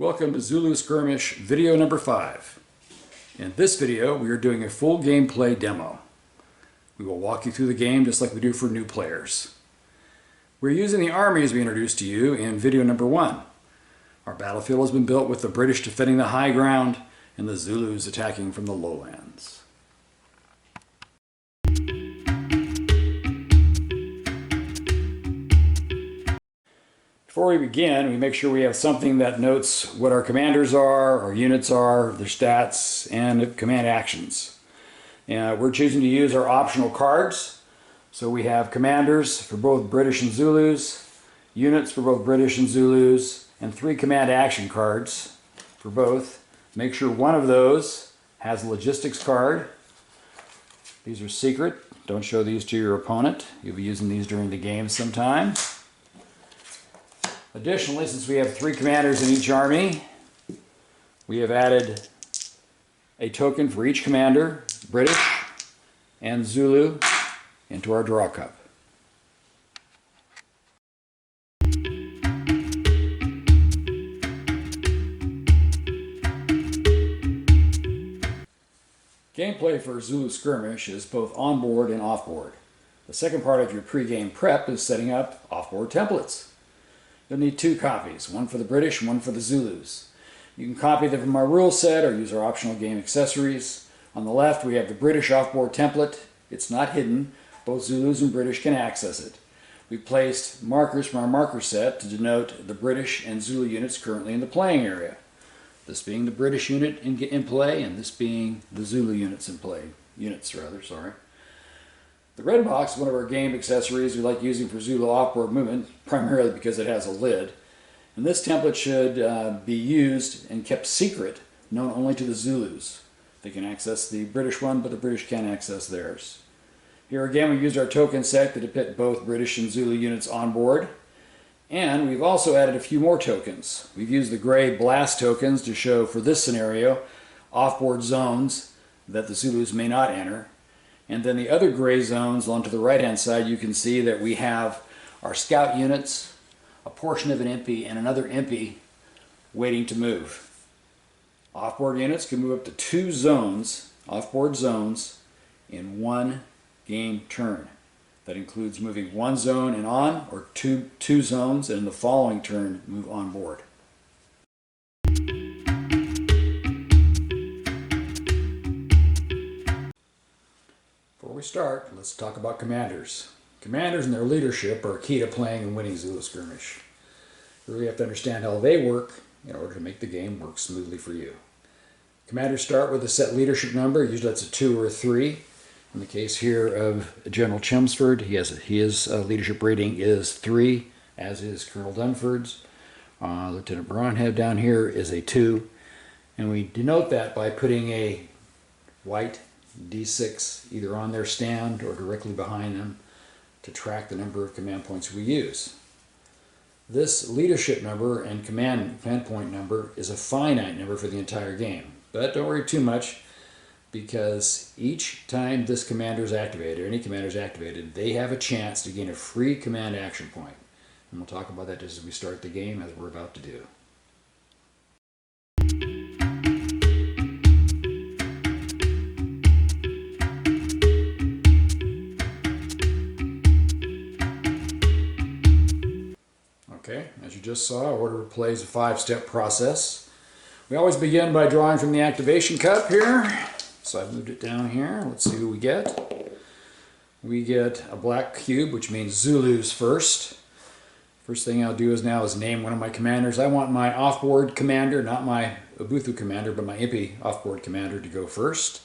Welcome to Zulu Skirmish video number 5. In this video, we are doing a full gameplay demo. We will walk you through the game just like we do for new players. We're using the armies we introduced to you in video number 1. Our battlefield has been built with the British defending the high ground and the Zulus attacking from the lowlands. Before we begin, we make sure we have something that notes what our commanders are, our units are, their stats, and command actions. We're choosing to use our optional cards. So we have commanders for both British and Zulus, units for both British and Zulus, and 3 command action cards for both. Make sure one of those has a logistics card. These are secret. Don't show these to your opponent. You'll be using these during the game sometime. Additionally, since we have 3 commanders in each army, we have added a token for each commander, British and Zulu, into our draw cup. Gameplay for Zulu Skirmish is both onboard and offboard. The second part of your pre-game prep is setting up offboard templates. You'll need 2 copies, one for the British and one for the Zulus. You can copy them from our rule set or use our optional game accessories. On the left we have the British offboard template. It's not hidden. Both Zulus and British can access it. We placed markers from our marker set to denote the British and Zulu units currently in the playing area. This being the British unit in play and this being the Zulu units in play. The red box is one of our game accessories we like using for Zulu offboard movement, primarily because it has a lid. And this template should be used and kept secret, known only to the Zulus. They can access the British one, but the British can't access theirs. Here again, we used our token set to depict both British and Zulu units on board. And we've also added a few more tokens. We've used the gray blast tokens to show, for this scenario, offboard zones that the Zulus may not enter. And then the other gray zones along to the right-hand side, you can see that we have our scout units, a portion of an impy, and another impy waiting to move. Offboard units can move up to 2 zones, offboard zones, in 1 game turn. That includes moving 1 zone and on, or two zones, and in the following turn, move on board. Before we start, let's talk about commanders. Commanders and their leadership are key to playing and winning Zulu Skirmish. You really have to understand how they work in order to make the game work smoothly for you. Commanders start with a set leadership number. Usually that's a 2 or a 3. In the case here of General Chelmsford, his leadership rating is 3, as is Colonel Dunford's. Lieutenant Brownhead down here is a 2. And we denote that by putting a white D6 either on their stand or directly behind them to track the number of command points we use. This leadership number and command point number is a finite number for the entire game. But don't worry too much, because each time this commander is activated, or any commander is activated, they have a chance to gain a free command action point. And we'll talk about that just as we start the game, as we're about to do. Okay, as you just saw, order play is a 5-step process. We always begin by drawing from the activation cup here. So I've moved it down here. Let's see who we get. We get a black cube, which means Zulus first. First thing I'll do now is name one of my commanders. I want my offboard commander, not my Ubuntu commander, but my impy offboard commander to go first.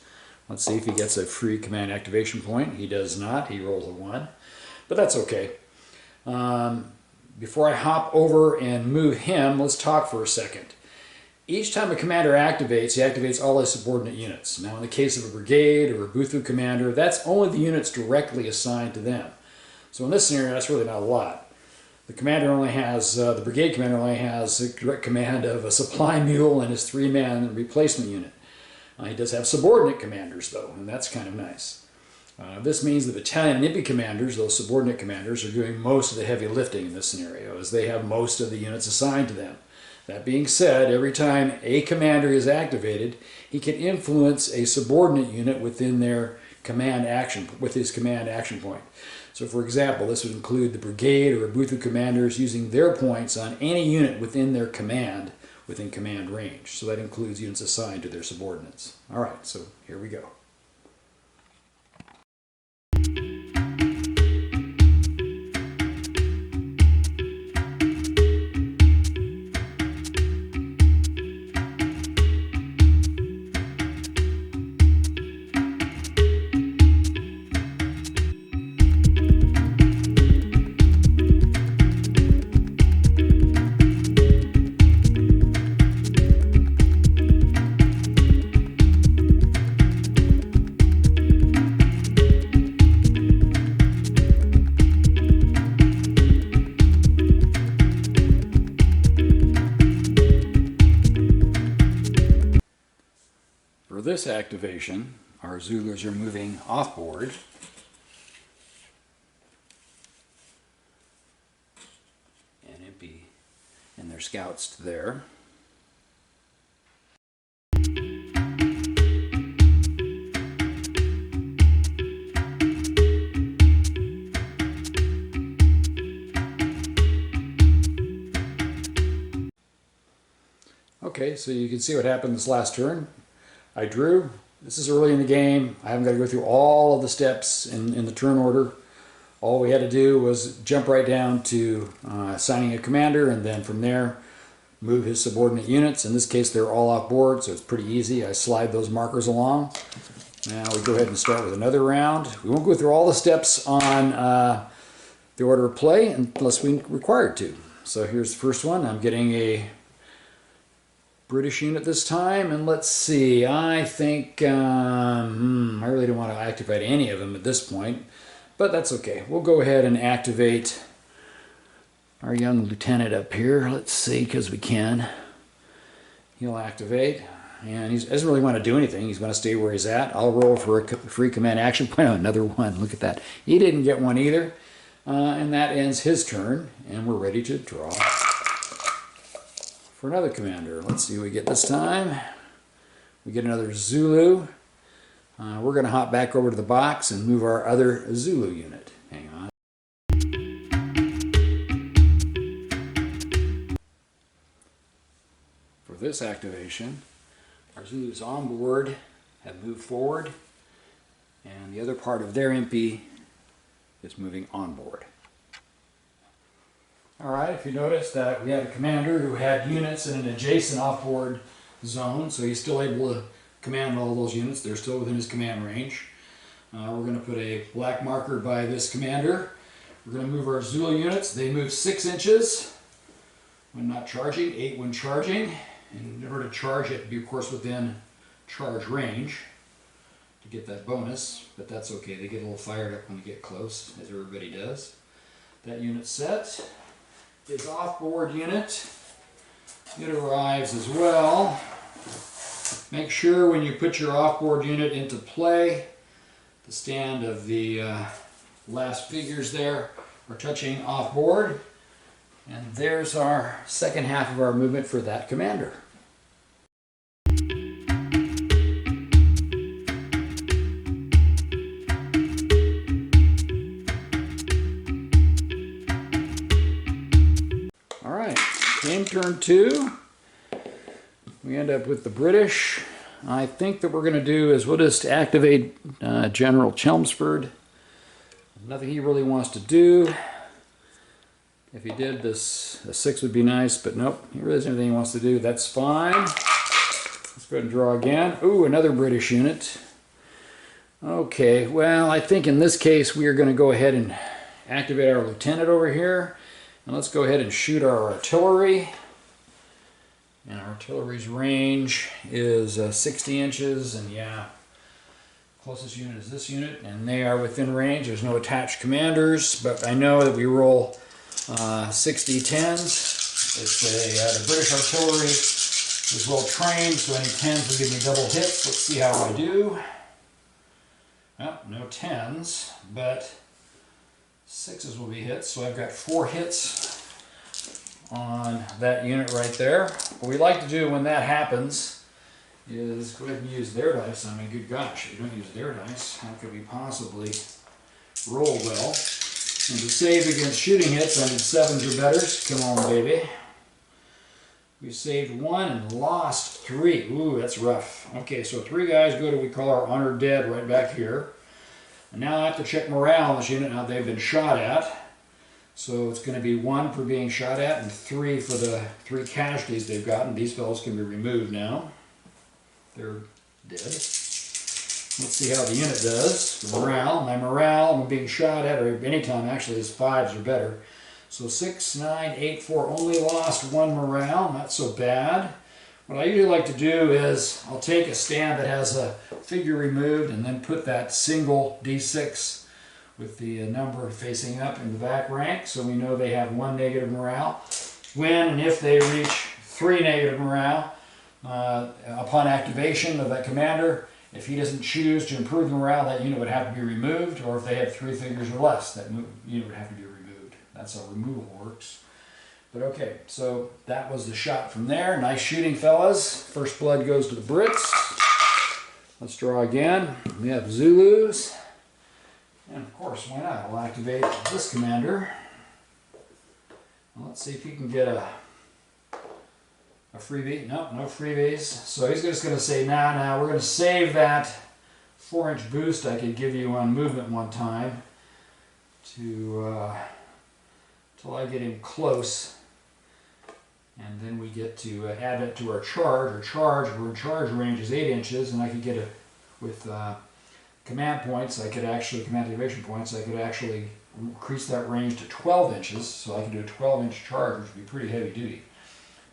Let's see if he gets a free command activation point. He does not. He rolls a 1. But that's okay. Before I hop over and move him, let's talk for a second. Each time a commander activates, he activates all his subordinate units. Now in the case of a brigade or a Ubuntu commander, that's only the units directly assigned to them. So in this scenario, that's really not a lot. The commander only has, the brigade commander only has a direct command of a supply mule and his 3-man replacement unit. He does have subordinate commanders though, and that's kind of nice. This means the battalion and impy commanders, those subordinate commanders, are doing most of the heavy lifting in this scenario, as they have most of the units assigned to them. That being said, every time a commander is activated, he can influence a subordinate unit within their command action, with his command action point. So for example, this would include the brigade or Buthu commanders using their points on any unit within their command, within command range. So that includes units assigned to their subordinates. All right, so here we go. For this activation, our Zulus are moving off board. And empty and their scouts to there. Okay, so you can see what happened this last turn. I drew. This is early in the game. I haven't got to go through all of the steps in the turn order. All we had to do was jump right down to assigning a commander, and then from there move his subordinate units. In this case, they're all off board, so it's pretty easy. I slide those markers along. Now we go ahead and start with another round. We won't go through all the steps on the order of play unless we're required to. So here's the first one. I'm getting a British unit this time, and let's see, I think I really don't want to activate any of them at this point, but that's okay. We'll go ahead and activate our young lieutenant up here. Let's see, because we can. He'll activate, and he doesn't really want to do anything. He's going to stay where he's at. I'll roll for a free command action point. Oh, another one. Look at that. He didn't get one either, and that ends his turn, and we're ready to draw for another commander. Let's see what we get this time. We get another Zulu. We're going to hop back over to the box and move our other Zulu unit. Hang on. For this activation, our Zulus on board have moved forward, and the other part of their MP is moving on board. Alright, if you notice that we had a commander who had units in an adjacent off-board zone, so he's still able to command all those units. They're still within his command range. We're going to put a black marker by this commander. We're going to move our Zulu units. They move 6 inches when not charging, 8 when charging. And in order to charge it, be of course within charge range to get that bonus, but that's okay. They get a little fired up when they get close, as everybody does. That unit set. His off-board unit, it arrives as well. Make sure when you put your off-board unit into play, the stand of the last figures there are touching off-board. And there's our second half of our movement for that commander. Game turn 2. We end up with the British. I think that we're going to do is we'll just activate General Chelmsford. Nothing he really wants to do. If he did this, a 6 would be nice, but nope, he really doesn't have anything he wants to do. That's fine. Let's go ahead and draw again. Ooh, another British unit. Okay, well, I think in this case we are going to go ahead and activate our lieutenant over here. And let's go ahead and shoot our artillery. And our artillery's range is 60 inches, and yeah, closest unit is this unit, and they are within range. There's no attached commanders, but I know that we roll 60 10s. It's the British artillery is well trained, so any 10s will give me double hits. Let's see how I do. Oh, no 10s, but 6s will be hits, so I've got 4 hits on that unit right there. What we like to do when that happens is go ahead and use their dice. I mean, good gosh, if you don't use their dice, how could we possibly roll well? And to save against shooting hits, I need 7s or betters. Come on, baby. We saved 1 and lost 3. Ooh, that's rough. Okay, so 3 guys go to what we call our honored dead right back here. And now I have to check morale on this unit. Now they've been shot at. So it's going to be 1 for being shot at and 3 for the 3 casualties they've gotten. These fellows can be removed now. They're dead. Let's see how the unit does. Morale. My morale when being shot at, or any time actually, is 5s or better. So 6, 9, 8, 4. Only lost 1 morale. Not so bad. What I usually like to do is I'll take a stand that has a figure removed and then put that single D6 with the number facing up in the back rank, so we know they have 1 negative morale. When and if they reach 3 negative morale, upon activation of that commander, if he doesn't choose to improve the morale, that unit would have to be removed, or if they have 3 figures or less, that unit would have to be removed. That's how removal works. But okay, so that was the shot from there. Nice shooting, fellas. First blood goes to the Brits. Let's draw again. We have Zulus. And of course, why not? I'll activate this commander. Well, let's see if he can get a freebie. Nope, no freebies. So he's just going to say, nah, we're going to save that 4-inch boost I could give you on movement one time to till I get him close. And then we get to add it to our charge. Our charge range is 8 inches, and I could get it with command points. Command activation points. I could actually increase that range to 12 inches, so I can do a 12-inch charge, which would be pretty heavy duty.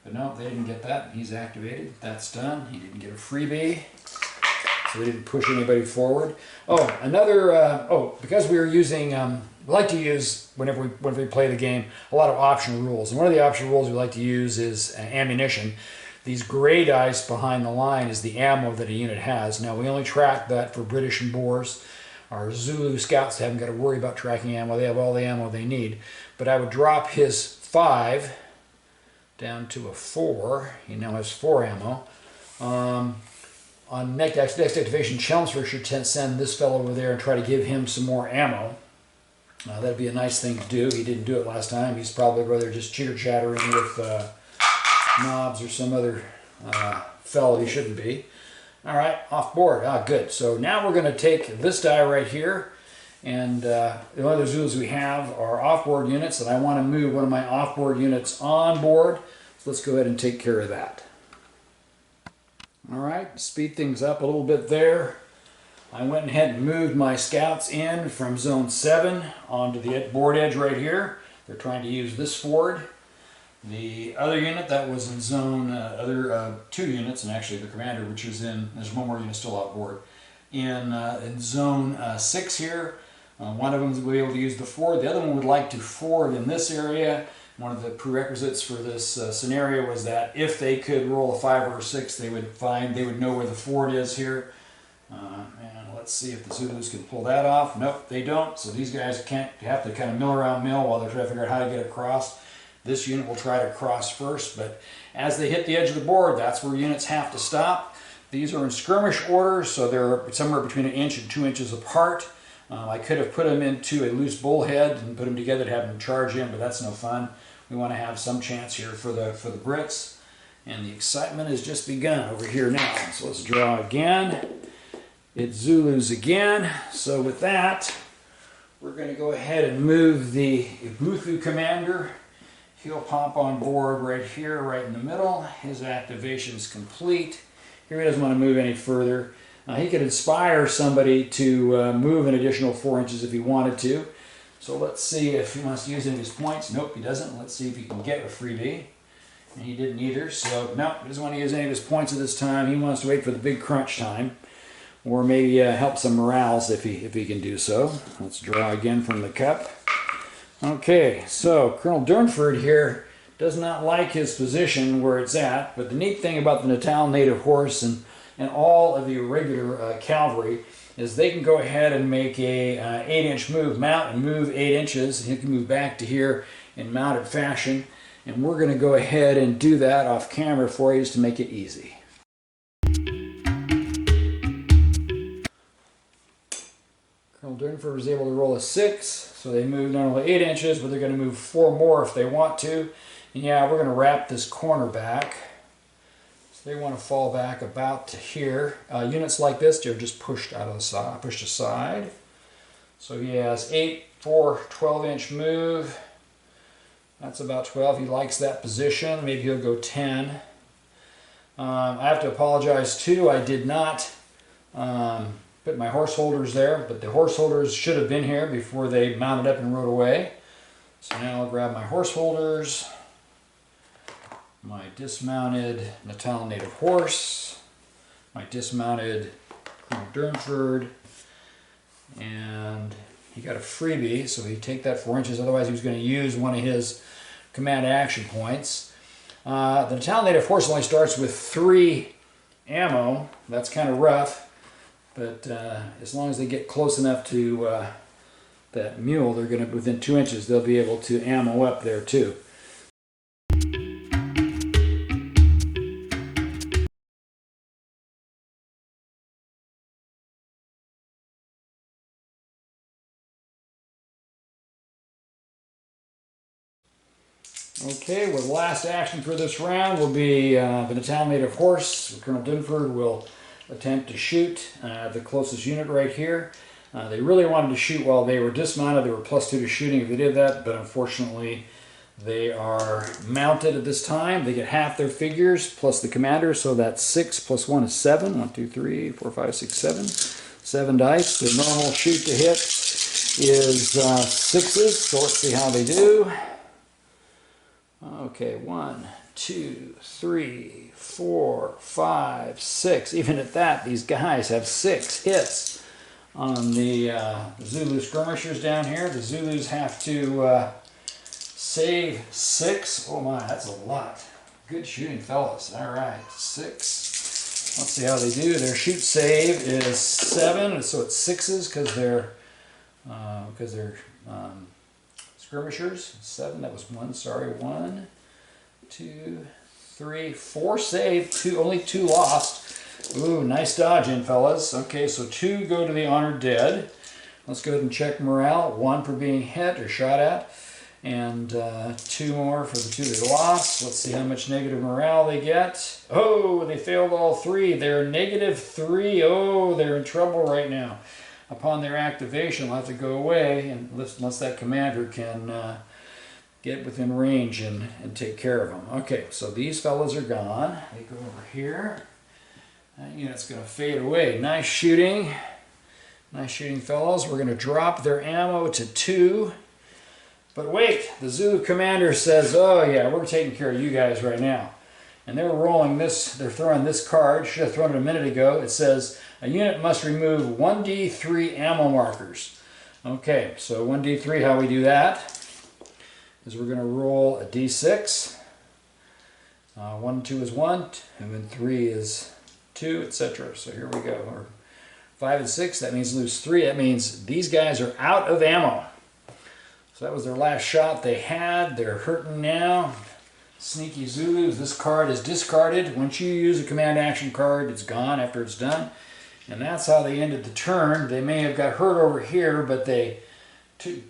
But no, they didn't get that. He's activated. That's done. He didn't get a freebie, so they didn't push anybody forward. Oh, another. Because we were using. We like to use, whenever we play the game, a lot of optional rules. And one of the optional rules we like to use is ammunition. These gray dice behind the line is the ammo that a unit has. Now, we only track that for British and Boers. Our Zulu scouts haven't got to worry about tracking ammo. They have all the ammo they need. But I would drop his 5 down to a 4. He now has 4 ammo. On next activation, Chelmsford should send this fellow over there and try to give him some more ammo. That'd be a nice thing to do. He didn't do it last time. He's probably rather just chitter-chattering with knobs or some other fellow he shouldn't be. All right, off board. Good. So now we're going to take this die right here, and the other Zulus we have are off-board units, and I want to move one of my off-board units on board. So let's go ahead and take care of that. All right, speed things up a little bit there. I went ahead and moved my scouts in from zone 7 onto the board edge right here. They're trying to use this ford. The other unit that was in zone, 2 units, and actually the commander, which is in, there's one more unit still outboard, in zone 6 here. One of them will be able to use the ford. The other one would like to ford in this area. One of the prerequisites for this scenario was that if they could roll a 5 or a 6, they would know where the ford is here. And let's see if the Zulus can pull that off. Nope, they don't. So these guys have to kind of mill around while they're trying to figure out how to get across. This unit will try to cross first, but as they hit the edge of the board, that's where units have to stop. These are in skirmish order, so they're somewhere between 1 inch and 2 inches apart. I could have put them into a loose bullhead and put them together to have them charge in, but that's no fun. We want to have some chance here for the Brits, and the excitement has just begun over here now. So let's draw again. It's Zulus again. So with that, we're going to go ahead and move the Ubuntu commander. He'll pop on board right here, right in the middle. His activation's complete. Here he doesn't want to move any further. He could inspire somebody to move an additional 4 inches if he wanted to. So let's see if he wants to use any of his points. Nope, he doesn't. Let's see if he can get a freebie. And he didn't either. So no, he doesn't want to use any of his points at this time. He wants to wait for the big crunch time. Or maybe help some morales if he can do so. Let's draw again from the cup. Okay, so Colonel Durnford here does not like his position where it's at, but the neat thing about the Natal native horse and all of the irregular cavalry is they can go ahead and make a 8-inch move, mount and move 8 inches. He can move back to here in mounted fashion. And we're going to go ahead and do that off camera for you just to make it easy. Colonel Durnford was able to roll a 6, so they moved not only 8 inches, but they're going to move 4 more if they want to. And yeah, we're going to wrap this corner back. So they want to fall back about to here. Units like this, they're just pushed out of the side, pushed aside. So he has 8 for 12-inch move. That's about 12. He likes that position. Maybe he'll go 10. I have to apologize too. I did not put my horse holders there, but the horse holders should have been here before they mounted up and rode away. So now I'll grab my horse holders, my dismounted Natal native horse, my dismounted Colonel Durnford, and he got a freebie, so he'd take that 4 inches, otherwise he was going to use one of his command action points. The Natal native horse only starts with 3 ammo. That's kind of rough. But as long as they get close enough to that mule, they're going to, within 2 inches, they'll be able to ammo up there too. Okay, well, the last action for this round will be the Natal native horse. Colonel Durnford will attempt to shoot the closest unit right here. They really wanted to shoot while they were dismounted. They were +2 to shooting if they did that, but unfortunately they are mounted at this time. They get half their figures plus the commander, so that's 6 plus 1 is 7. 1, 2, 3, 4, 5, 6, 7. 7 dice. The normal shoot to hit is 6s, so let's see how they do. Okay, 1, 2, 3, 4, 5, 6. Even at that, these guys have 6 hits on the Zulu Skirmishers down here. The Zulus have to save 6. Oh my, that's a lot. Good shooting, fellas. All right, 6. Let's see how they do. Their shoot save is 7, so it's 6s because they're skirmishers. 7. That was 1. Sorry, 1, 2, 3, 4 saved. Only 2 lost. Ooh, nice dodging, fellas. Okay, so 2 go to the honored dead. Let's go ahead and check morale. 1 for being hit or shot at, and 2 more for the 2 they lost. Let's see how much negative morale they get. Oh, they failed all 3. They're -3. Oh, they're in trouble right now. Upon their activation, they'll have to go away unless that commander can get within range and take care of them. Okay, so these fellas are gone. They go over here. That unit's going to fade away. Nice shooting. Nice shooting, fellas. We're going to drop their ammo to 2. But wait, the Zulu commander says, oh yeah, we're taking care of you guys right now. And they're rolling this, they're throwing this card. Should have thrown it a minute ago. It says, a unit must remove 1d3 ammo markers. Okay, so 1d3, how we do that is we're going to roll a d6. 1 and 2 is 1, and then 3 is 2, etc. So here we go. Or 5 and 6, that means lose 3. That means these guys are out of ammo. So that was their last shot they had. They're hurting now. Sneaky Zulus. This card is discarded. Once you use a command action card, it's gone after it's done. And that's how they ended the turn. They may have got hurt over here, but they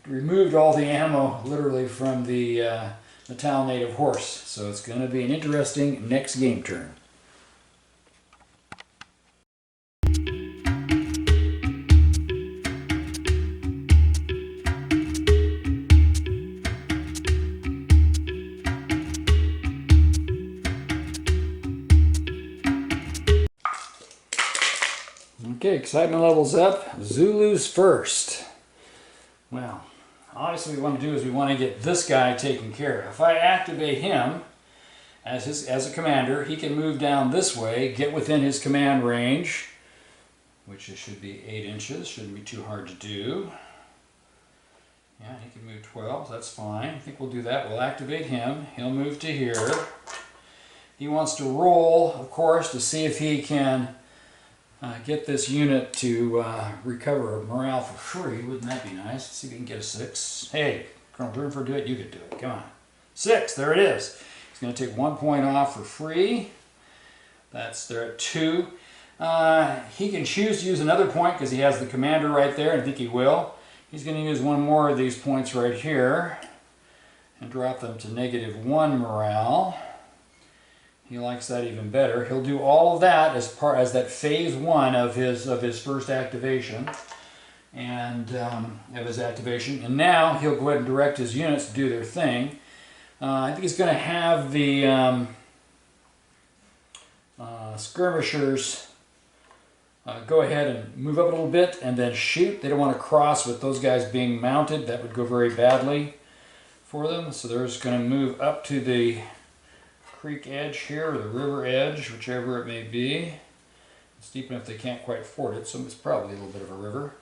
removed all the ammo literally from the Natal native horse. So it's going to be an interesting next game turn. Okay, excitement levels up. Zulus first. Well, obviously what we want to do is we want to get this guy taken care of. If I activate him as a commander, he can move down this way, get within his command range, which should be 8 inches. Shouldn't be too hard to do. Yeah, he can move 12. That's fine. I think we'll do that. We'll activate him. He'll move to here. He wants to roll, of course, to see if he can get this unit to recover morale for free. Wouldn't that be nice? Let's see if we can get a 6. Hey, Colonel Durnford, do it. You could do it. Come on. 6. There it is. He's going to take 1 point off for free. That's there at 2. He can choose to use another point because he has the commander right there, and I think he will. He's going to use one more of these points right here and drop them to -1 morale. He likes that even better. He'll do all of that as that phase 1 of his first activation and of his activation. And now he'll go ahead and direct his units to do their thing. I think he's going to have the skirmishers go ahead and move up a little bit and then shoot. They don't want to cross with those guys being mounted. That would go very badly for them. So they're just going to move up to the creek edge here, or the river edge, whichever it may be. It's deep enough they can't quite ford it, so it's probably a little bit of a river.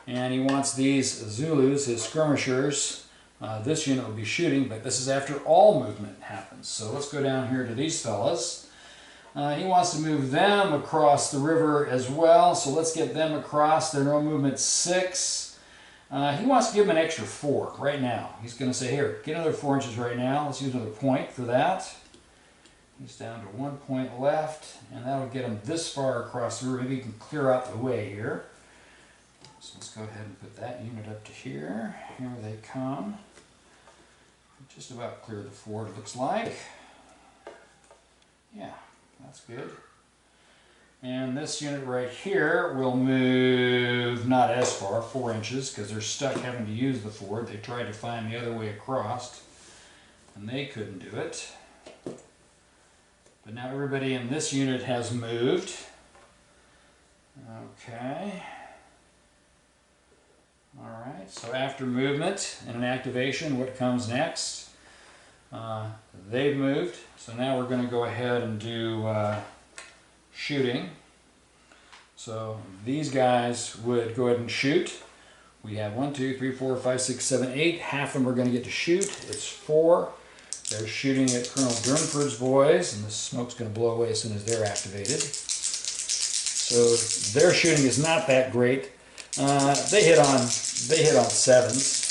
And he wants these Zulus, his skirmishers. This unit will be shooting, but this is after all movement happens. So let's go down here to these fellas. He wants to move them across the river as well, so let's get them across. Their no movement 6. He wants to give them an extra 4 right now. He's going to say, here, get another 4 inches right now. Let's use another point for that. He's down to 1 point left, and that'll get him this far across the river. Maybe he can clear out the way here. So let's go ahead and put that unit up to here. Here they come. Just about clear the ford, it looks like. Yeah, that's good. And this unit right here will move not as far, 4 inches, because they're stuck having to use the ford. They tried to find the other way across, and they couldn't do it. But now everybody in this unit has moved. Okay. Alright, so after movement and an activation, what comes next? They've moved, so now we're going to go ahead and do shooting. So these guys would go ahead and shoot. We have 1, 2, 3, 4, 5, 6, 7, 8. Half of them are going to get to shoot. It's 4. They're shooting at Colonel Durnford's boys, and the smoke's going to blow away as soon as they're activated. So their shooting is not that great. They hit on 7s.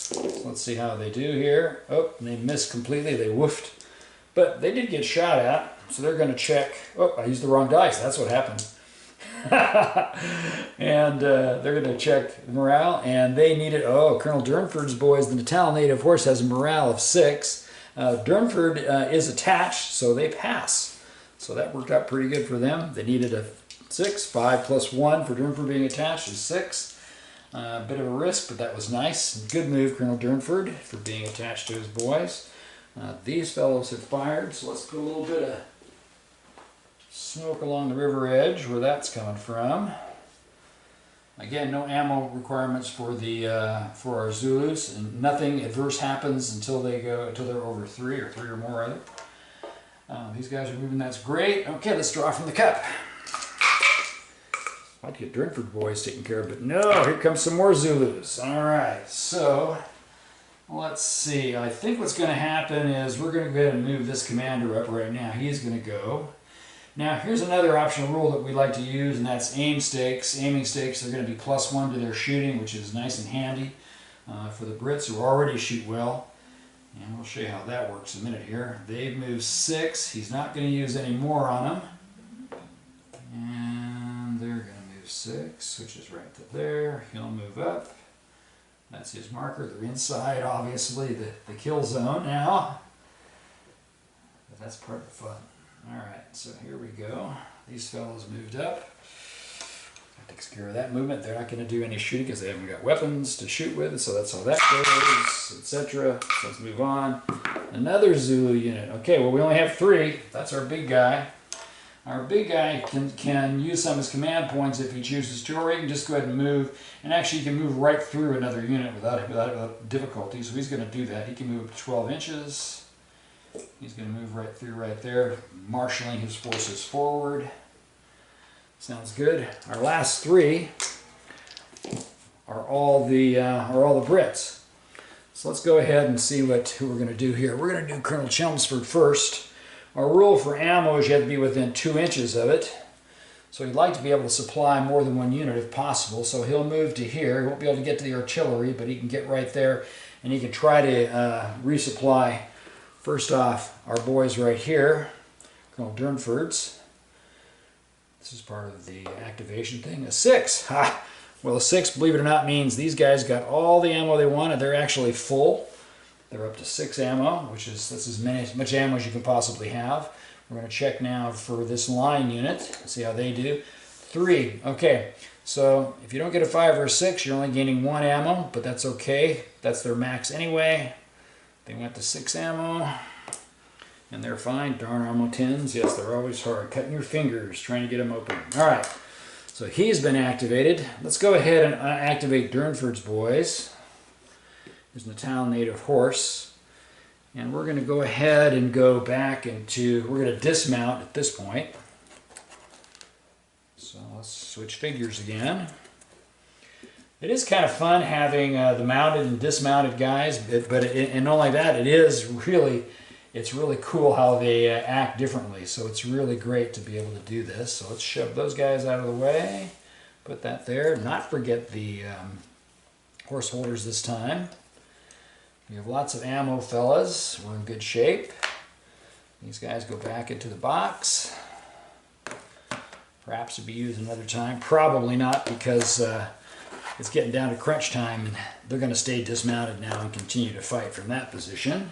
So let's see how they do here. Oh, and they missed completely. They woofed. But they did get shot at, so they're going to check. Oh, I used the wrong dice. That's what happened. And they're going to check morale, and they needed, Colonel Durnford's boys, the Natal native horse, has a morale of 6. Durnford is attached, so they pass. So that worked out pretty good for them. They needed a 6. 5 plus 1 for Durnford being attached is 6. Bit of a risk, but that was nice. Good move, Colonel Durnford, for being attached to his boys. These fellows have fired, so let's put a little bit of smoke along the river edge where that's coming from. Again, no ammo requirements for for our Zulus, and nothing adverse happens until they're over 3 or more rather. These guys are moving. That's great. Okay, let's draw from the cup. I'd get Durnford boys taken care of, but no, here comes some more Zulus. All right, so let's see. I think what's going to happen is we're going to go ahead and move this commander up right now. He's going to go. Now, here's another optional rule that we like to use, and that's aim stakes. Aiming stakes are going to be +1 to their shooting, which is nice and handy for the Brits who already shoot well. And we'll show you how that works in a minute here. They've moved 6. He's not going to use any more on them. And they're going to move 6, which is right to there. He'll move up. That's his marker. They're inside, obviously, the kill zone now. But that's part of the fun. Alright, so here we go. These fellows moved up. That takes care of that movement. They're not going to do any shooting because they haven't got weapons to shoot with, so that's how that goes, etc. So let's move on. Another Zulu unit. Okay, well, we only have 3. That's our big guy. Our big guy can use some of his command points if he chooses to, or he can just go ahead and move. And actually, he can move right through another unit without difficulty, so he's going to do that. He can move up to 12 inches. He's going to move right through right there, marshaling his forces forward. Sounds good. Our last 3 are all the Brits. So let's go ahead and see who we're going to do here. We're going to do Colonel Chelmsford first. Our rule for ammo is you have to be within 2 inches of it. So he'd like to be able to supply more than 1 unit if possible. So he'll move to here. He won't be able to get to the artillery, but he can get right there, and he can try to resupply First off, our boys right here, Colonel Durnford's. This is part of the activation thing. A 6. Ha! Well, a 6, believe it or not, means these guys got all the ammo they wanted. They're actually full. They're up to 6 ammo, which is that's as much ammo as you can possibly have. We're going to check now for this line unit. See how they do. 3. Okay, so if you don't get a 5 or a 6, you're only gaining 1 ammo, but that's okay. That's their max anyway. They went to 6 ammo, and they're fine. Darn ammo tins. Yes, they're always hard. Cutting your fingers trying to get them open. All right, so he's been activated. Let's go ahead and activate Durnford's boys. Here's Natal Native Horse. And we're going to go ahead and go back into, we're going to dismount at this point. So let's switch figures again. It is kind of fun having the mounted and dismounted guys, and not only that, it's really cool how they act differently. So it's really great to be able to do this. So let's shove those guys out of the way. Put that there. Not forget the horse holders this time. We have lots of ammo, fellas. We're in good shape. These guys go back into the box. Perhaps to be used another time. Probably not, because it's getting down to crunch time, and they're going to stay dismounted now and continue to fight from that position.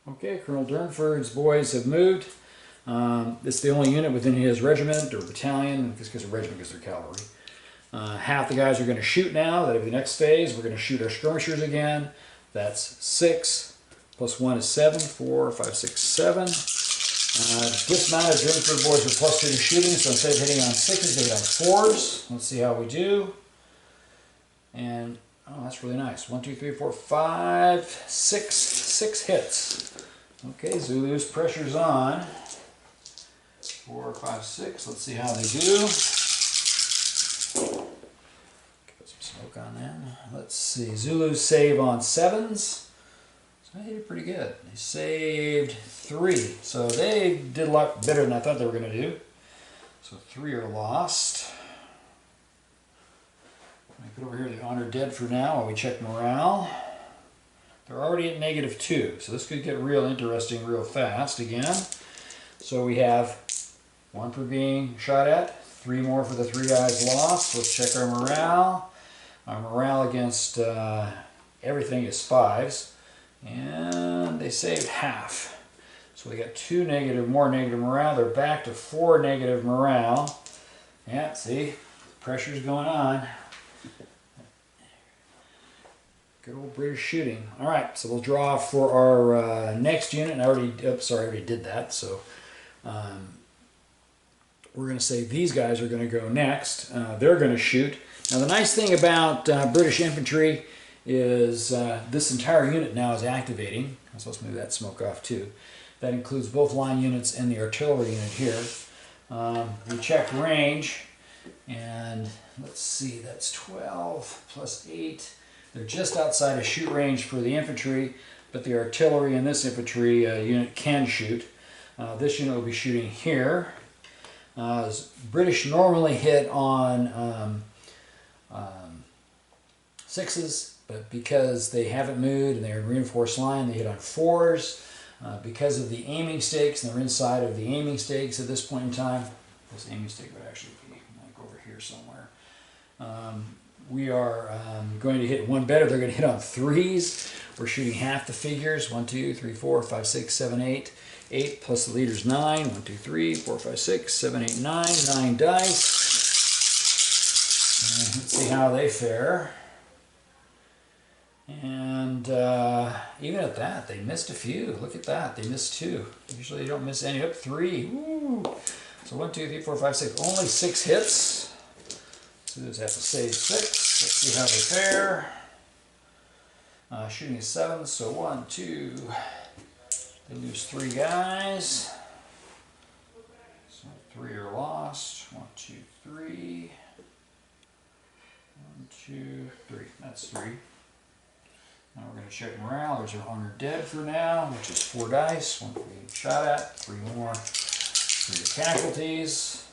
Okay, Colonel Durnford's boys have moved. It's the only unit within his regiment or battalion, because of regiment because they're cavalry. Half the guys are going to shoot now. That'll be the next phase. We're going to shoot our skirmishers again. That's 6 plus 1 is 7. 4, 5, 6, 7. Dismounted Durnford boys are plus 2 to shooting, so instead of hitting on 6s, they hit on 4s. Let's see how we do. And oh, that's really nice. 1, 2, 3, 4, 5, 6. 6 hits. Okay, Zulu's pressure's on. 4, 5, 6. Let's see how they do. Put some smoke on them. Let's see. Zulu's save on 7s. So they did pretty good. They saved 3. So they did a lot better than I thought they were going to do. So 3 are lost. I put over here the honored dead for now while we check morale. They're already at -2, so this could get real interesting real fast again. So we have 1 for being shot at, 3 more for the 3 guys lost. Let's check our morale. Our morale against everything is 5s, and they saved half. So we got 2 more negative morale. They're back to 4 negative morale. Yeah, see, pressure's going on. Good old British shooting. All right, so we'll draw for our next unit. And I already did that. So we're going to say these guys are going to go next. They're going to shoot. Now the nice thing about British infantry is this entire unit now is activating. So let's move that smoke off too. That includes both line units and the artillery unit here. We check range, and let's see, that's 12 plus 8. They're just outside of shoot range for the infantry, but the artillery and this infantry unit can shoot. This unit will be shooting here. British normally hit on 6s, but because they haven't moved and they're in reinforced line, they hit on 4s. Because of the aiming stakes, and they're inside of the aiming stakes at this point in time. This aiming stake would actually be like over here somewhere. We are going to hit 1 better. They're going to hit on 3s. We're shooting half the figures. 1, 2, 3, 4, 5, 6, 7, 8. 8 plus the leader's 9. 1, 2, 3, 4, 5, 6, 7, 8, 9. 9 dice. And let's see how they fare. And even at that, they missed a few. Look at that. They missed 2. Usually they don't miss any. Up 3. Woo. So 1, 2, 3, 4, 5, 6. Only 6 hits. So we just have to save 6. Let's see how they fare. Shooting is 7. So 1, 2. They lose 3 guys. So 3 are lost. 1, 2, 3. 1, 2, 3. That's 3. Now we're going to check morale. There's our honor dead for now, which is 4 dice. 1 for being shot at. 3 more for your casualties.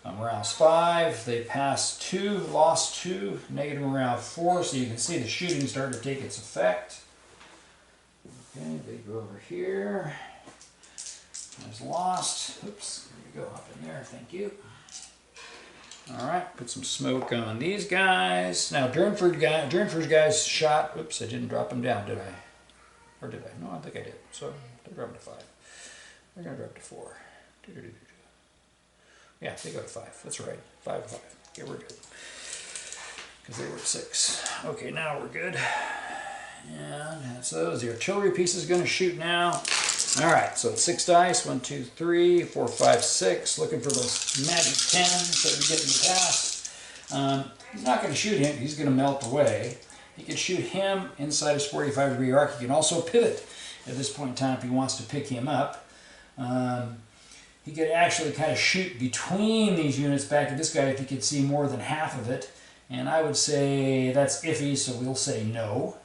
Morale's 5. They passed 2, lost 2, negative morale 4. So you can see the shooting starting to take its effect. Okay, they go over here. There's lost. Oops, there you go, up in there. Thank you. Alright, put some smoke on these guys. Now, Durnford's guys shot. Oops, I didn't drop them down, did I? Or did I? No, I think I did. So, they dropped to 5. They're going to drop to 4. Yeah, they go to 5. That's right. 5 to 5. Okay, we're good. Because they were at 6. Okay, now we're good. And so the artillery piece is going to shoot now. Alright, so it's 6 dice. 1, 2, 3, 4, 5, 6. Looking for those magic 10s that we get in the past. He's not going to shoot him. He's going to melt away. He can shoot him inside his 45-degree arc. He can also pivot at this point in time if he wants to pick him up. He could actually kind of shoot between these units back to this guy if he could see more than half of it. And I would say that's iffy, so we'll say no.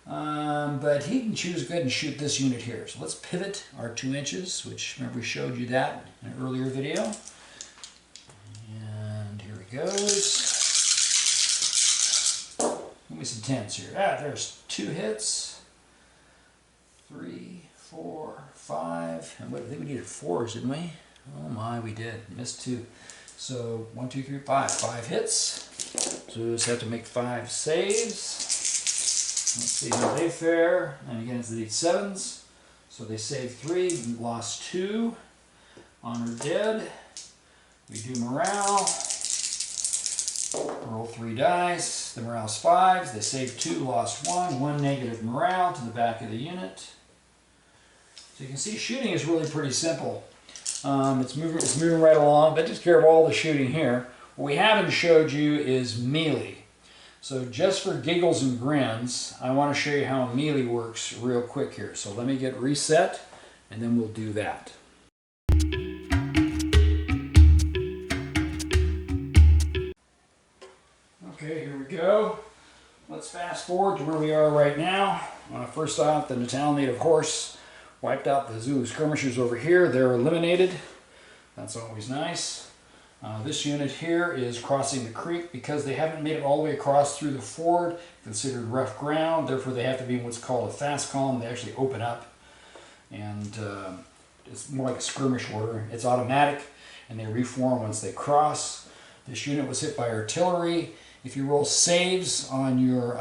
But he can choose good and shoot this unit here. So let's pivot our 2 inches, which remember we showed you that in an earlier video. And here he goes. Give me some 10s here. There's 2 hits. 3, 4, 5. And what, I think we needed 4s, didn't we? Oh my, we did. Missed 2. So 1, 2, 3, 5. 5 hits. So we just have to make 5 saves. Let's see how they fare. And again, it's these 7s. So they saved 3, lost 2. Honor dead. We do morale. Roll 3 dice. The morale's 5s. They saved 2, lost 1. 1 negative morale to the back of the unit. So you can see shooting is really pretty simple. It's moving right along. That takes care of all the shooting here. What we haven't showed you is melee. So just for giggles and grins, I want to show you how melee works real quick here. So let me get reset, and then we'll do that. Okay, here we go. Let's fast forward to where we are right now. First off, the Natal Native Horse wiped out the Zulu Skirmishers over here. They're eliminated. That's always nice. This unit here is crossing the creek because they haven't made it all the way across through the ford, considered rough ground. Therefore, they have to be in what's called a fast column. They actually open up, and it's more like a skirmish order. It's automatic, and they reform once they cross. This unit was hit by artillery. If you roll saves on your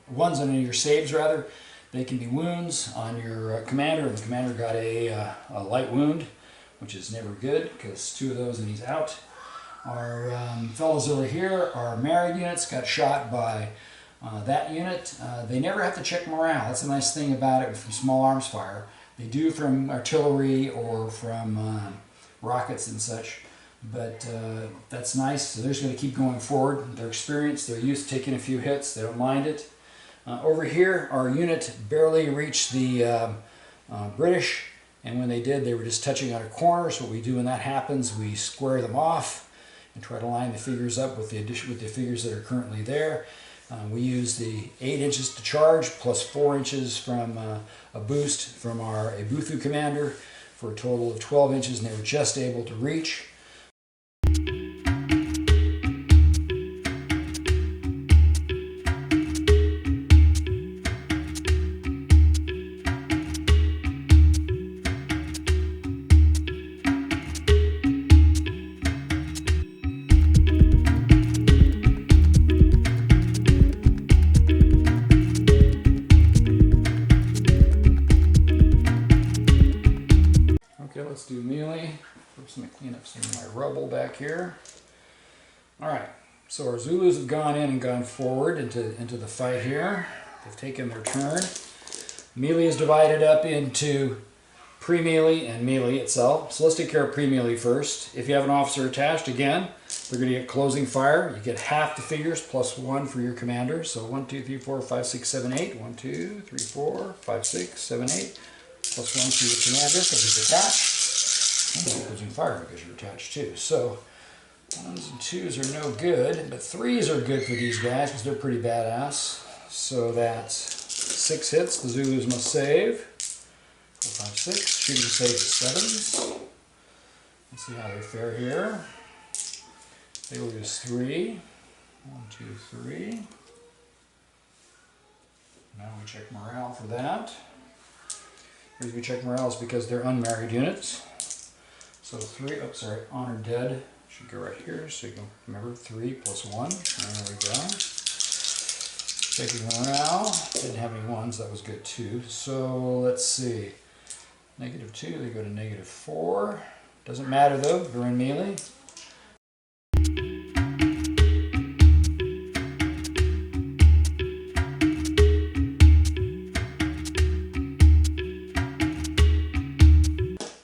ones on your saves, rather, they can be wounds on your commander. The commander got a light wound, which is never good because 2 of those and he's out. Our fellows over here, our married units, got shot by that unit. They never have to check morale. That's a nice thing about it from small arms fire. They do from artillery or from rockets and such, but that's nice. So they're just going to keep going forward. They're experienced. They're used to taking a few hits. They don't mind it. Over here, our unit barely reached the British. And when they did, they were just touching on a corner. So what we do when that happens, we square them off and try to line the figures up with the figures that are currently there. We use the 8 inches to charge plus 4 inches from a boost from our Ebuthu commander for a total of 12 inches, and they were just able to reach. Let's do melee. First, let me clean up some of my rubble back here. Alright, so our Zulus have gone in and gone forward into the fight here. They've taken their turn. Melee is divided up into pre-melee and melee itself. So let's take care of pre-melee first. If you have an officer attached, again, they're going to get closing fire. You get half the figures plus 1 for your commander. So 1, 2, 3, 4, 5, 6, 7, 8. 1, 2, 3, 4, 5, 6, 7, 8. Plus 1 for your commander because he's attached. Opposing fire because you're attached too. So 1s and 2s are no good, but 3s are good for these guys because they're pretty badass. So that's 6 hits. The Zulus must save. 4, 5, 6. Shooting save is 7s. Let's see how they fare here. They will use 3. 1, 2, 3. Now we check morale for that. The reason we check morale is because they're unmarried units. So 3, oh sorry, honored dead should go right here. So you can remember 3 plus 1. There we go. Checking morale. Didn't have any 1s, that was good too. So let's see. -2, they go to -4. Doesn't matter though, they're in melee.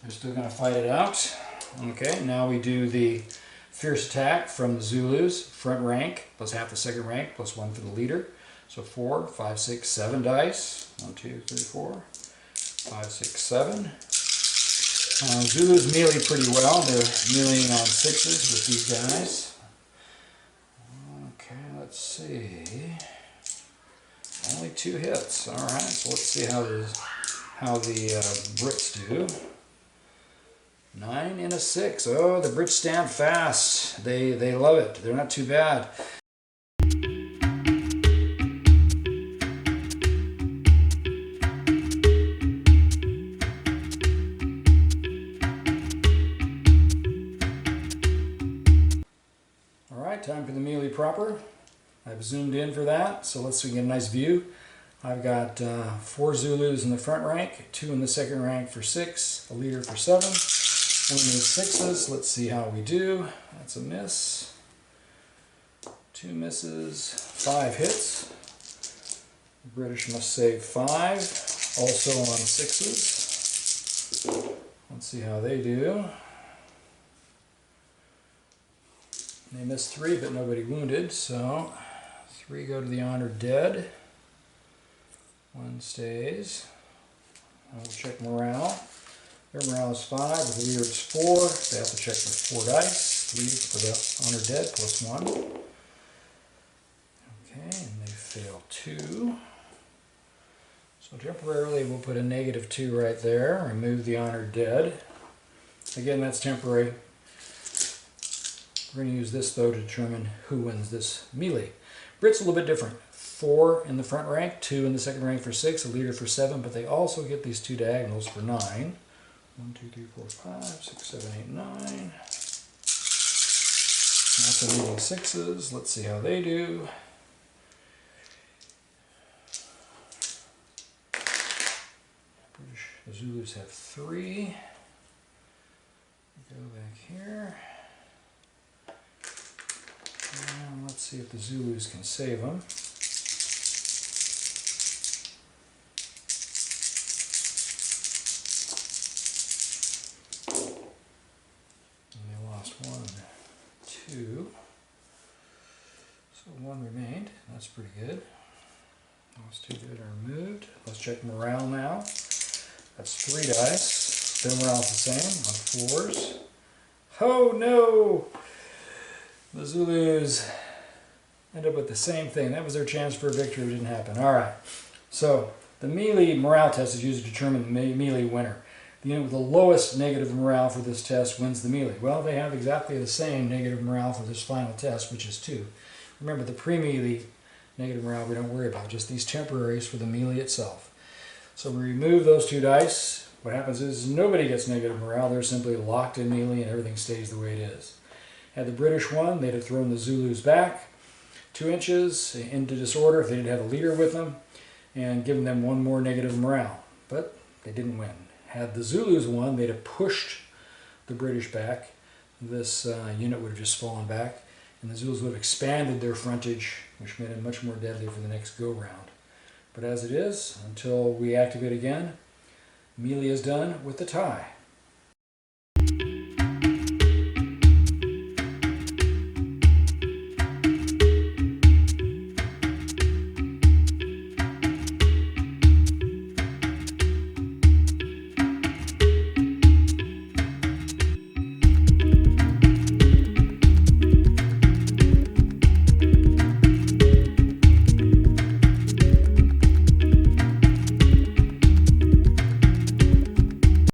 Still going to fight it out. Okay, now we do the fierce attack from the Zulus, front rank, plus half the second rank, plus 1 for the leader. So 4, 5, 6, 7 dice. 1, 2, 3, 4, 5, 6, 7. Zulus melee pretty well. They're meleeing on 6s with these guys. Okay, let's see. Only 2 hits. All right, so let's see how the Brits do. 9 and a 6. Oh, the Brits stand fast. They love it. They're not too bad. All right, time for the melee proper. I've zoomed in for that, so let's see if we get a nice view. I've got 4 Zulus in the front rank, 2 in the second rank for 6, a leader for 7. 1 is 6s. Let's see how we do. That's a miss. 2 misses. 5 hits. The British must save 5. Also on 6s. Let's see how they do. They missed 3, but nobody wounded. So 3 go to the honored dead. 1 stays. I'll check morale. Their morale is 5, with the leader it's 4. They have to check with 4 dice. 3 for the honored dead, plus 1. Okay, and they fail 2. So temporarily we'll put a -2 right there. Remove the honored dead. Again, that's temporary. We're going to use this though to determine who wins this melee. Brits a little bit different. 4 in the front rank, 2 in the second rank for 6, a leader for 7, but they also get these 2 diagonals for 9. 1, 2, 3, 4, 5, 6, 7, 8, 9. That's the leading 6s. Let's see how they do. The Zulus have 3. Go back here. And let's see if the Zulus can save them. And they lost 1, 2. So 1 remained. That's pretty good. Those 2 good are removed. Let's check morale now. That's 3 dice. Their morale's the same on 4s. Oh no! The Zulus end up with the same thing. That was their chance for a victory. It didn't happen. Alright. So the melee morale test is used to determine the melee winner. The unit with the lowest negative morale for this test wins the melee. Well, they have exactly the same negative morale for this final test, which is 2. Remember, the pre-melee negative morale we don't worry about, just these temporaries for the melee itself. So we remove those 2 dice. What happens is nobody gets negative morale. They're simply locked in melee and everything stays the way it is. Had the British won, they'd have thrown the Zulus back 2 inches into disorder if they didn't have a leader with them and given them 1 more negative morale. But they didn't win. Had the Zulus won, they'd have pushed the British back. This unit would have just fallen back, and the Zulus would have expanded their frontage, which made it much more deadly for the next go-round. But as it is, until we activate again, melee is done with the tie.